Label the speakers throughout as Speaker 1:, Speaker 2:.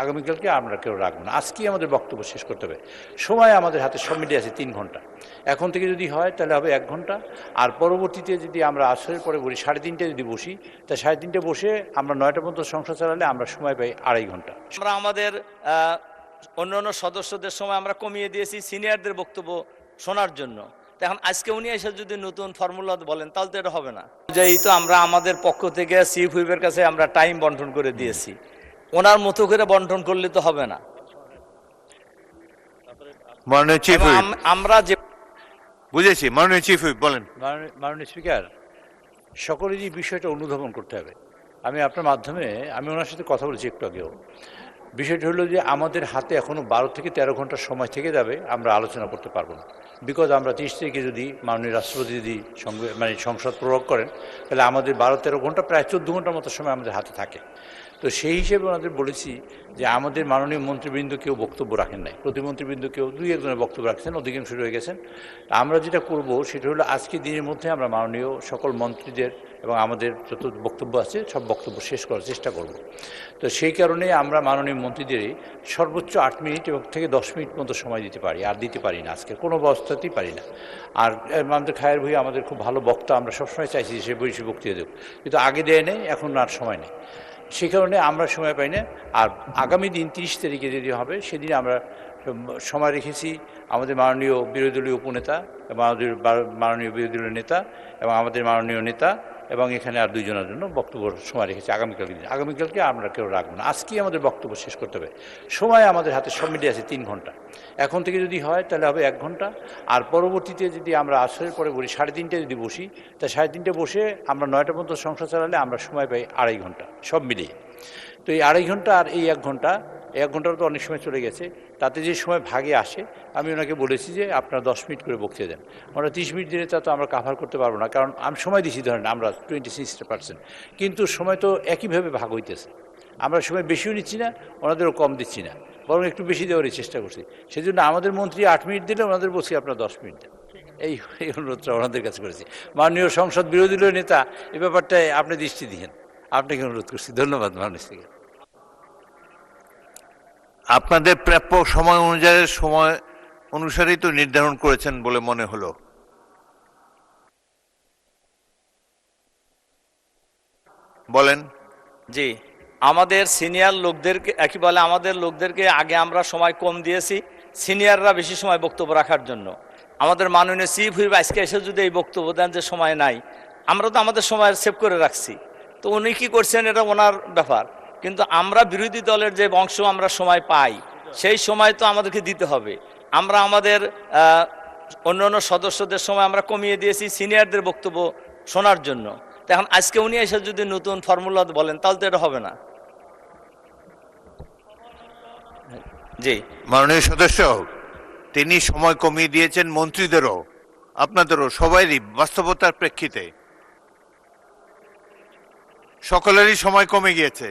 Speaker 1: আগামীকালকে আমরা কেউ রাখবো না, আজকেই আমাদের বক্তব্য শেষ করতে হবে। সময় আমাদের হাতে সব মিলিয়ে আছে 3 ঘন্টা। এখন থেকে যদি হয় তাহলে হবে 1 ঘন্টা, আর পরবর্তীতে যদি আমরা আসরের পরে বলি 3:30টায় যদি বসি, তা 3:30টায় বসে আমরা 9টা পর্যন্ত সংসদ চালালে আমরা সময় পাই 2.5 ঘন্টা।
Speaker 2: আমরা আমাদের অন্যান্য সদস্যদের সময় আমরা কমিয়ে দিয়েছি সিনিয়রদের বক্তব্য শোনার জন্য। এখন আজকে উনি এসে যদি নতুন ফর্মুলা বলেন তাহলে তো এটা হবে না। যেই তো আমরা আমাদের পক্ষ থেকে চিফ হুইপের কাছে আমরা টাইম বন্টন করে দিয়েছি, ওনার মতো করে বন্টন করলে তো হবে না।
Speaker 3: মাননীয় চিফ হুইপ,
Speaker 2: আমরা যে
Speaker 3: বুঝেছি। মাননীয় চিফ হুইপ বলেন।
Speaker 1: মাননীয় স্পিকার, সকলেরই বিষয়টা অনুধাবন করতে হবে। আমি আপনার মাধ্যমে আমি ওনার সাথে কথা বলেছি একটু আগেও। বিষয়টা হলো যে আমাদের হাতে এখনও 12 থেকে 13 ঘন্টার সময় থেকে যাবে, আমরা আলোচনা করতে পারবো না। বিকজ আমরা 30 তারিখে যদি মাননীয় রাষ্ট্রপতি যদি সংসদ প্রয়োগ করেন, তাহলে আমাদের 12-13 ঘন্টা, প্রায় 14 ঘন্টার মতো সময় আমাদের হাতে থাকে। তো সেই হিসেবে ওনাদের বলেছি যে আমাদের মাননীয় মন্ত্রীবৃন্দ কেউ বক্তব্য রাখেন নাই, প্রতিমন্ত্রীবৃন্দ কেউ 2-1 বক্তব্য রাখছেন, অধিকাংশ রয়ে গেছেন। আমরা যেটা করব সেটা হলো আজকে দিনের মধ্যে আমরা মাননীয় সকল মন্ত্রীদের এবং আমাদের যত বক্তব্য আছে সব বক্তব্য শেষ করার চেষ্টা করব। তো সেই কারণে আমরা মাননীয় মন্ত্রীদেরই সর্বোচ্চ 8 মিনিট এবং থেকে 10 মিনিট মতো সময় দিতে পারি, আর দিতে পারি না, আজকে কোনো অবস্থাতেই পারি না। আর আমাদের খায়ের ভূঁইয়া আমাদের খুব ভালো বক্তা, আমরা সবসময় চাইছি যে সে বসে বক্তৃতা দেব, কিন্তু আগে দেয় নেই, এখন আর সময় নেই, সেই কারণে আমরা সময় পাই না। আর আগামী দিন 30 তারিখে যদি হবে, সেদিন আমরা সময় রেখেছি আমাদের মাননীয় বিরোধী দলীয় উপনেতা, আমাদের মাননীয় বিরোধী দলীয় নেতা এবং আমাদের মাননীয় নেতা এবং এখানে আর 2 জনের জন্য বক্তব্য সময় রেখেছি আগামীকালকে দিন। আগামীকালকে আমরা কেউ রাখবো না, আজকেই আমাদের বক্তব্য শেষ করতে হবে। সময় আমাদের হাতে সব মিলিয়ে আছে 3 ঘন্টা। এখন থেকে যদি হয় তাহলে হবে 1 ঘন্টা, আর পরবর্তীতে যদি আমরা আসরের পরে বলি 3:30টায় যদি বসি, তা 3:30টায় বসে আমরা 9টা পর্যন্ত সংসদ চালালে আমরা সময় পাই 2.5 ঘন্টা সব মিলিয়ে। তো এই 2.5 ঘন্টা আর এই 1 ঘন্টা, 1 ঘন্টার তো অনেক সময় চলে গেছে, তাতে যে সময় ভাগে আসে আমি ওনাকে বলেছি যে আপনারা 10 মিনিট করে বক্তৃতা দেন। ওরা 30 মিনিট দিলে তা তো আমরা কাভার করতে পারবো না, কারণ আমি সময় দিচ্ছি ধরেন আমরা 26%, কিন্তু সময় তো একইভাবে ভাগ হইতেছে। আমরা সময় বেশিও নিচ্ছি না, ওনাদেরও কম দিচ্ছি না, বরং একটু বেশি দেওয়ারই চেষ্টা করছি। সেই জন্য আমাদের মন্ত্রী 8 মিনিট দিলে ওনাদের বলছি আপনারা 10 মিনিট দেন, এই অনুরোধটা ওনাদের কাছে করেছি। মাননীয় সংসদ বিরোধী দলীয় নেতা, এই ব্যাপারটায় আপনি দৃষ্টি দিয়েন, আপনাকে অনুরোধ করছি। ধন্যবাদ মাননীয় স্পিকার।
Speaker 3: আপনাদের প্রাপ্য সময় অনুসারেই তো নির্ধারণ করেছেন বলে মনে হলো। বলেন।
Speaker 2: জি, আমাদের সিনিয়র লোকদেরকে একই বলে, আমাদের লোকদেরকে আগে আমরা সময় কম দিয়েছি সিনিয়ররা বেশি সময় বক্তব্য রাখার জন্য। আমাদের মাননীয় চিফ হুইপ আজকে এসে যদি এই বক্তব্য দেন যে সময় নাই, আমরা তো আমাদের সময় সেভ করে রাখছি, তো উনি কী করছেন এটা ওনার ব্যাপার, কিন্তু আমরা বিরোধী দলের যে অংশ আমরা সময় পাই সেই সময় তো আমাদেরকে দিতে হবে। আমরা আমাদের অন্যান্য সদস্যদের সময় আমরা কমিয়ে দিয়েছি সিনিয়রদের বক্তব্য শোনার জন্য। এখন আজকে উনি এসে যদি নতুন ফর্মুলা বলেন তাহলে তো এটা হবে না। জি,
Speaker 3: মাননীয় সদস্য, তিনি সময় কমিয়ে দিয়েছেন মন্ত্রীদেরও, আপনাদেরও, সবাইরই বাস্তবতার প্রেক্ষিতে সকলেরই সময় কমে গিয়েছে।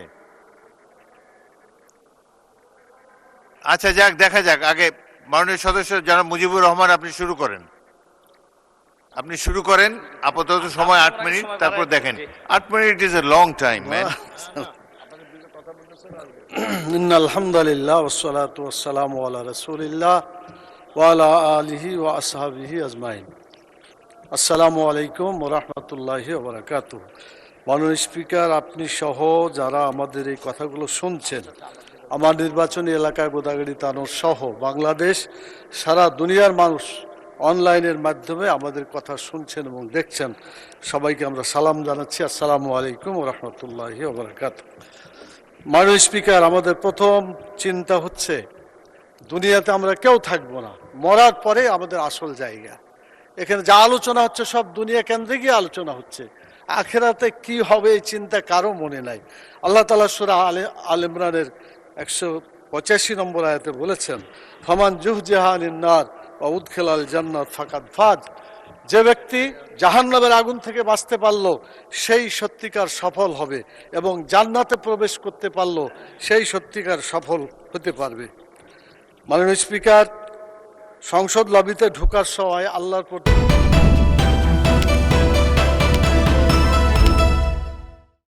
Speaker 3: আচ্ছা যাক, দেখা যাক। আগে মাননীয় সদস্য জনাব মুজিবুর রহমান, আপনি শুরু করেন। আপাতত সময় 8 মিনিট, তারপর দেখেন। 8 minute is a long time man.
Speaker 4: আলহামদুলিল্লাহ ওয়াসসালাতু ওয়াসসালামু আলা রাসূলিল্লাহ ওয়া আলা আলিহি ওয়া আসহাবিহি আজমাইন। আসসালামু আলাইকুম ওয়া রাহমাতুল্লাহি ওয়া বারাকাতুহু। মাননীয় স্পিকার, আপনি সহ যারা আমাদের এই কথাগুলো শুনছেন, আমার নির্বাচনী এলাকায় গোদাগাড়ি তানোর সহ বাংলাদেশ, সারা দুনিয়ার মানুষ অনলাইনের মাধ্যমে আমাদের কথা শুনছেন এবং দেখছেন, সবাইকে আমরা সালাম জানাচ্ছি। আসসালামু আলাইকুম ওয়া রাহমাতুল্লাহি ওয়া বারাকাতুহু। মাননীয় স্পিকার, আমাদের প্রথম চিন্তা হচ্ছে দুনিয়াতে আমরা কেউ থাকবো না, মরার পরে আমাদের আসল জায়গা। এখানে যা আলোচনা হচ্ছে সব দুনিয়া কেন্দ্রিকই আলোচনা হচ্ছে, আখেরাতে কি হবে এই চিন্তা কারো মনে নাই। আল্লাহ তাআলা সূরা আলে ইমরানের 185 নম্বর আয়াতে বলেছেন, ফামান জুহজিহা আনিন নার ওয়া উদখিলাল জান্নাত ফাকাদ ফাজ। যে ব্যক্তি জাহান্নামের আগুন থেকে বাঁচতে পারল সেই সত্যিকার সফল হবে, এবং জান্নাতে প্রবেশ করতে পারল সেই সত্যিকার সফল হতে পারবে। মাননীয় স্পিকার, সংসদ লবিতে ঢোকার সময় আল্লাহর প্রতি